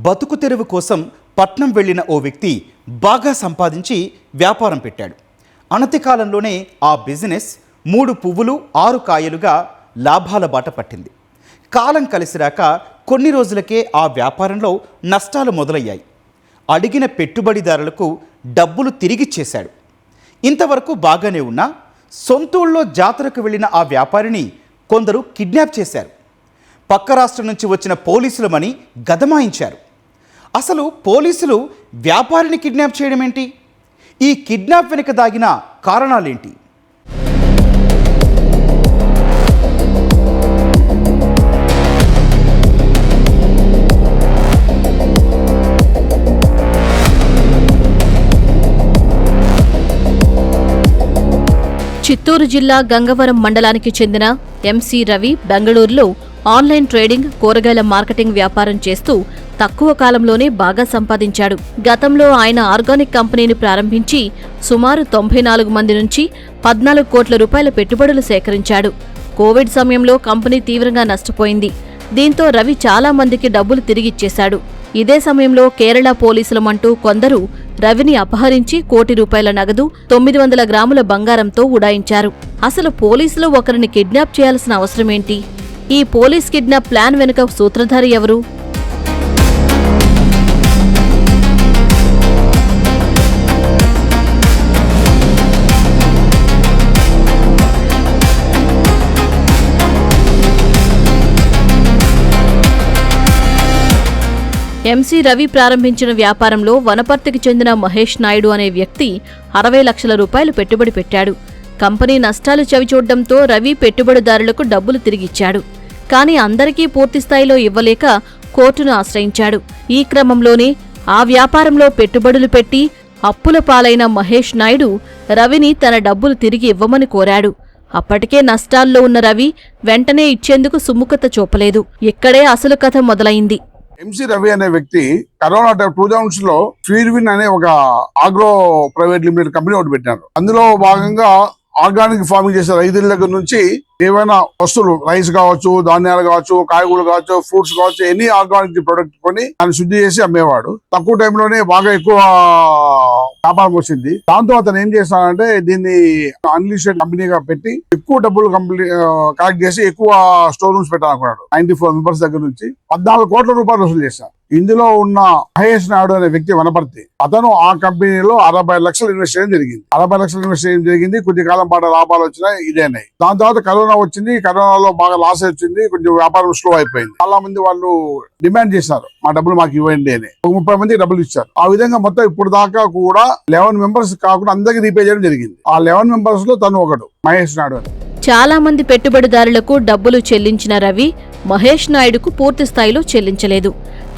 బతుకు తెరువు కోసం పట్నం వెళ్లిన ఓ వ్యక్తి బాగా సంపాదించి వ్యాపారం పెట్టాడు. అనతి కాలంలోనే ఆ బిజినెస్ 3 పువ్వులు 6 కాయలుగా లాభాల బాట పట్టింది. కాలం కలిసిరాక కొన్ని రోజులకే ఆ వ్యాపారంలో నష్టాలు మొదలయ్యాయి. అడిగిన పెట్టుబడిదారులకు డబ్బులు తిరిగిచ్చేశాడు. ఇంతవరకు బాగానే ఉన్నా సొంతూళ్ళలో జాతరకు వెళ్ళిన ఆ వ్యాపారిని కొందరు కిడ్నాప్ చేశారు. పక్క రాష్ట్రం నుంచి వచ్చిన పోలీసులమని గదమాయించారు. అసలు పోలీసులు వ్యాపారిని కిడ్నాప్ చేయడం ఏంటి? ఈ కిడ్నాప్ వెనుక దాగిన కారణాలేంటి? చిత్తూరు జిల్లా గంగవరం మండలానికి చెందిన ఎంసీ రవి బెంగళూరులో ఆన్లైన్ ట్రేడింగ్, కూరగాయల మార్కెటింగ్ వ్యాపారం చేస్తూ తక్కువ కాలంలోనే బాగా సంపాదించాడు. గతంలో ఆయన ఆర్గానిక్ కంపెనీని ప్రారంభించి సుమారు 94 మంది నుంచి 14 కోట్ల రూపాయల పెట్టుబడులు సేకరించాడు. కోవిడ్ సమయంలో కంపెనీ తీవ్రంగా నష్టపోయింది. దీంతో రవి చాలా మందికి డబ్బులు తిరిగిచ్చేశాడు. ఇదే సమయంలో కేరళ పోలీసులమంటూ కొందరు రవిని అపహరించి 1 కోటి రూపాయల నగదు, 900 గ్రాముల బంగారంతో ఉడాయించారు. అసలు పోలీసులు ఒకరిని కిడ్నాప్ చేయాల్సిన అవసరమేంటి? ఈ పోలీస్ కిడ్నాప్ ప్లాన్ వెనుక సూత్రధారి ఎవరు? ఎంసీ రవి ప్రారంభించిన వ్యాపారంలో వనపర్తికి చెందిన మహేష్ నాయుడు అనే వ్యక్తి 60 లక్షల రూపాయలు పెట్టుబడి పెట్టాడు. కంపెనీ నష్టాలు చవిచూడడంతో రవి పెట్టుబడిదారులకు డబ్బులు తిరిగిచ్చాడు. కానీ అందరికీ పూర్తిస్థాయిలో ఇవ్వలేక కోర్టును ఆశ్రయించాడు. ఈ క్రమంలోనే ఆ వ్యాపారంలో పెట్టుబడులు పెట్టి అప్పుల పాలైన మహేష్ నాయుడు రవిని తన డబ్బులు తిరిగి ఇవ్వమని కోరాడు. అప్పటికే నష్టాల్లో ఉన్న రవి వెంటనే ఇచ్చేందుకు సుముఖత చూపలేదు. ఇక్కడే అసలు కథ మొదలైంది. ఎంసీ రవి అనే వ్యక్తి కరోనా 2000s లో ఫీర్విన్ అనే ఒక ఆగ్రో ప్రైవేట్ లిమిటెడ్ కంపెనీ ఒకటి పెట్టారు. అందులో భాగంగా ఆర్గానిక్ ఫార్మింగ్ చేసే రైతుల దగ్గర నుంచి ఏవైనా వస్తువులు, రైస్ కావచ్చు, ధాన్యాలు కావచ్చు, కాయగూరలు కావచ్చు, ఫ్రూట్స్ కావచ్చు, ఎనీ ఆర్గానిక్ ప్రొడక్ట్ కొని దాన్ని శుద్ధి చేసి అమ్మేవాడు. తక్కువ టైంలోనే బాగా ఎక్కువ వ్యాపారం వచ్చింది. దాంతో అతను ఏం చేస్తాడంటే దీన్ని అన్లిస్టెడ్ కంపెనీగా పెట్టి ఎక్కువ డబ్బులు కలెక్ట్ చేసి ఎక్కువ స్టోర్ రూమ్స్ పెట్టాలనుకున్నాడు. 94 మెంబర్స్ దగ్గర నుంచి 14 కోట్ల రూపాయలు వసూలు చేశారు. ఇందులో ఉన్న మహేష్ నాయుడు అనే వ్యక్తి వనపర్తి, అతను ఆ కంపెనీలో 60 లక్షలు ఇన్వెస్ట్ చేయడం జరిగింది. 60 లక్షలు ఇన్వెస్ట్ చేయడం జరిగింది. కొద్ది కాలం పాటు లాభాలు వచ్చినాయి, ఇదేనాయి. దాని తర్వాత కరోనా వచ్చింది. కరోనాలో బాగా లాస్ వచ్చింది. కొంచెం వ్యాపారం స్లో అయిపోయింది. చాలా మంది వాళ్ళు డిమాండ్ చేశారు, మా డబ్బులు మాకు ఇవ్వండి అని. 30 మందికి డబ్బులు ఇచ్చారు. ఆ విధంగా మొత్తం ఇప్పుడు దాకా కూడా 11 మెంబర్స్ కాకుండా అందరికీ రీపే చేయడం జరిగింది. ఆ 11 మెంబర్స్ లో తను ఒకడు, మహేష్ నాయుడు అని. చాలా మంది పెట్టుబడిదారులకు డబ్బులు చెల్లించిన రవి మహేష్ నాయుడుకు పూర్తి స్థాయిలో చెల్లించలేదు.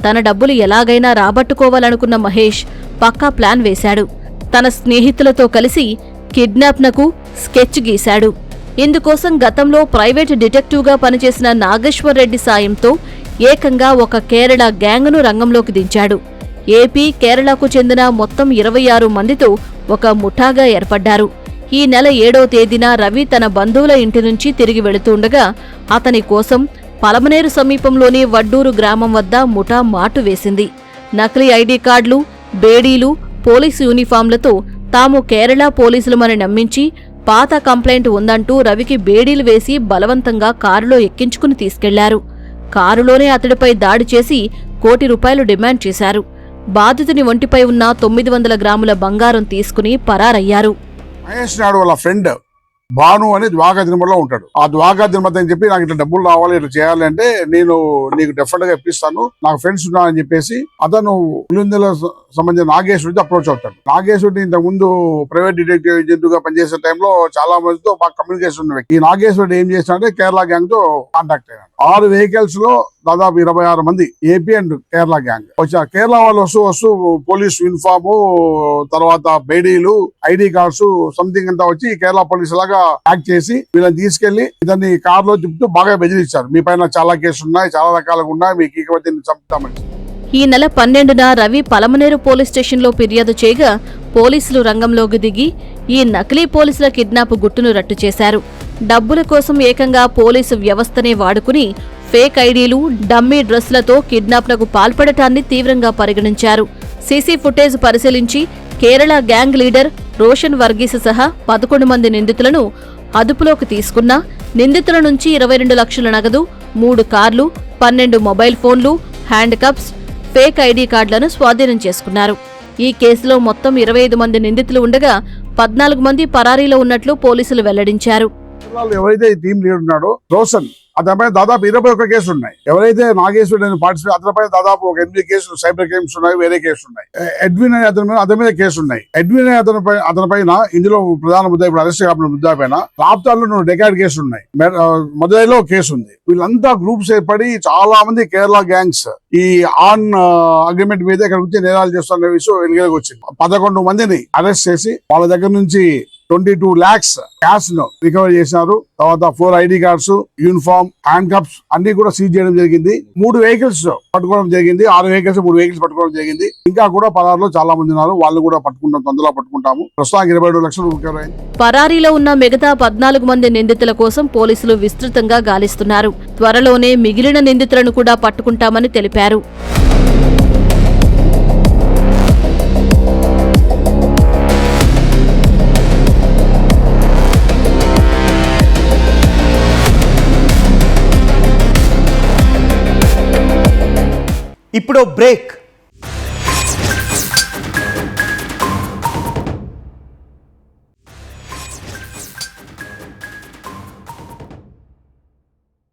తన డబ్బులు ఎలాగైనా రాబట్టుకోవాలనుకున్న మహేష్ పక్కా ప్లాన్ వేశాడు. తన స్నేహితులతో కలిసి కిడ్నాప్నకు స్కెచ్ గీశాడు. ఇందుకోసం గతంలో ప్రైవేట్ డిటెక్టివ్గా పనిచేసిన నాగేశ్వర్ రెడ్డి సాయంతో ఏకంగా ఒక కేరళ గ్యాంగ్ను రంగంలోకి దించాడు. ఏపీ, కేరళకు చెందిన మొత్తం 26 మందితో ఒక ముఠాగా ఏర్పడ్డారు. ఈ నెల 7వ తేదీన రవి తన బంధువుల ఇంటి నుంచి తిరిగి వెళుతుండగా అతని కోసం పలమనేరు సమీపంలోని వడ్డూరు గ్రామం వద్ద ముఠా మాటు వేసింది. నకిలీ ఐడీ కార్డులు, బేడీలు, పోలీసు యూనిఫాంలతో తాము కేరళ పోలీసులమని నమ్మించి పాత కంప్లైంట్ ఉందంటూ రవికి బేడీలు వేసి బలవంతంగా కారులో ఎక్కించుకుని తీసుకెళ్లారు. కారులోనే అతడిపై దాడి చేసి 1 కోటి రూపాయలు డిమాండ్ చేశారు. బాధితుని ఒంటిపై ఉన్న 900 గ్రాముల బంగారం తీసుకుని పరారయ్యారు. మహేష్ నాయుడు వాళ్ళ ఫ్రెండ్ భాను అని ద్వారకా తిరుమలలో ఉంటాడు. ఆ ద్వారకా తిరుమల అని చెప్పి నాకు ఇట్లా డబ్బులు రావాలి, ఇట్లా చేయాలి అంటే నేను నీకు డెఫినెట్ గా ఇప్పిస్తాను, నాకు ఫ్రెండ్స్ ఉన్నారని చెప్పేసి అతను పులివెందుల సంబంధించిన నాగేశ్వరుడితో అప్రోచ్ అవుతాడు. నాగేశ్వరుడి ఇంతకు ముందు ప్రైవేట్ డిటెక్టివ్ ఏజెంట్ గా పనిచేసే టైంలో చాలా మందితో బాగా కమ్యూనికేషన్ ఉన్న వ్యక్తి. ఈ నాగేశ్వరుడు ఏం చేస్తాడంటే కేరళ గ్యాంగ్ తో కాంటాక్ట్ అయ్యాడు. 6 వెహికల్స్ లో దాదాపు 26 మంది ఏపీ అండ్ కేరళ గ్యాంగ్ వచ్చారు. కేరళ వాళ్ళు వస్తూ పోలీస్ యూనిఫామ్, తర్వాత బేడీలు, ఐడి కార్డ్స్ సంథింగ్ అంతా వచ్చి కేరళ పోలీసు లాగా యాక్ట్ చేసి వీళ్ళని తీసుకెళ్లి ఇతన్ని కార్ లో తిప్పుతూ బాగా బెదిరించారు. మీ పైన చాలా కేసులు ఉన్నాయి, చాలా రకాలుగా ఉన్నాయి, మీకు ఇకపోతే చంపుతామని. ఈ నెల 12న రవి పలమనేరు పోలీస్ స్టేషన్లో ఫిర్యాదు చేయగా పోలీసులు రంగంలోకి దిగి ఈ నకిలీ పోలీసుల కిడ్నాప్ గుట్టును రట్టు చేశారు. డబ్బుల కోసం ఏకంగా పోలీసు వ్యవస్థనే వాడుకుని ఫేక్ ఐడీలు, డమ్మీ డ్రెస్లతో కిడ్నాప్లకు పాల్పడటాన్ని తీవ్రంగా పరిగణించారు. సీసీ ఫుటేజ్ పరిశీలించి కేరళ గ్యాంగ్ లీడర్ రోషన్ వర్గీస్ సహా 11 మంది నిందితులను అదుపులోకి తీసుకున్నా నిందితుల నుంచి 22 లక్షల నగదు, 3 కార్లు, 12 మొబైల్ ఫోన్లు, హ్యాండ్ కప్స్, ఫేక్ ఐడీ కార్డులను స్వాధీనం చేసుకున్నారు. ఈ కేసులో మొత్తం 25 మంది నిందితులు ఉండగా 14 మంది పరారీలో ఉన్నట్లు పోలీసులు వెల్లడించారు. ఎవరైతే టీం లీడర్ ఉన్నాడో రోషన్, అతనిపై దాదాపు 21 కేసులు ఉన్నాయి. ఎవరైతే నాగేశ్వరుడు పార్టిసిపేట్ అతనిపై దాదాపు ఒక 8 కేసులు సైబర్ క్రైమ్స్ ఉన్నాయి, వేరే కేసులు ఉన్నాయి. ఎడ్విన్ అనే అతని మీద కేసు ఉన్నాయి. ఎడ్విన్ అనే అతనిపైన ఇందులో ప్రధాన ముద్ద ఇప్పుడు అరెస్ట్ కాకుండా ముద్ద పైన రాప్తాల్లో డెకాడ్ కేసులు ఉన్నాయి, మదురైలో కేసు ఉంది. వీళ్ళంతా గ్రూప్స్ ఏర్పడి చాలా మంది కేరళ గ్యాంగ్స్ ఈ ఆన్ అగ్రిమెంట్ మీద ఇక్కడ వచ్చి నేరాలు చేస్తున్న విషయం వెలుగులోకి వచ్చింది. 11 మందిని అరెస్ట్ చేసి వాళ్ళ దగ్గర నుంచి 22 lakhs క్యాష్ ను రికవర్ చేశారు. తర్వాత 4 ID cards, uniform, hand cups అన్ని కూడా సీజ్ చేయడం జరిగింది. 3 వెహికల్స్ పట్టుకోవడం జరిగింది. 6 వెహికల్స్ 3 వెహికల్స్ పట్టుకోవడం జరిగింది. ఇంకా కూడా పరారులో చాలా మంది ఉన్నారు. వాళ్ళు కూడా పట్టుకుంటాం, తొందరలో పట్టుకుంటాము. ప్రస్తుతానికి 22 లక్షలు రికవర్ అయింది. పరారీలో ఉన్న మిగతా 14 మంది నిందితుల కోసం పోలీసులు విస్తృతంగా గాలిస్తున్నారు. త్వరలోనే మిగిలిన నిందితులను కూడా పట్టుకుంటామని తెలిపారు. ఇప్పుడు బ్రేక్.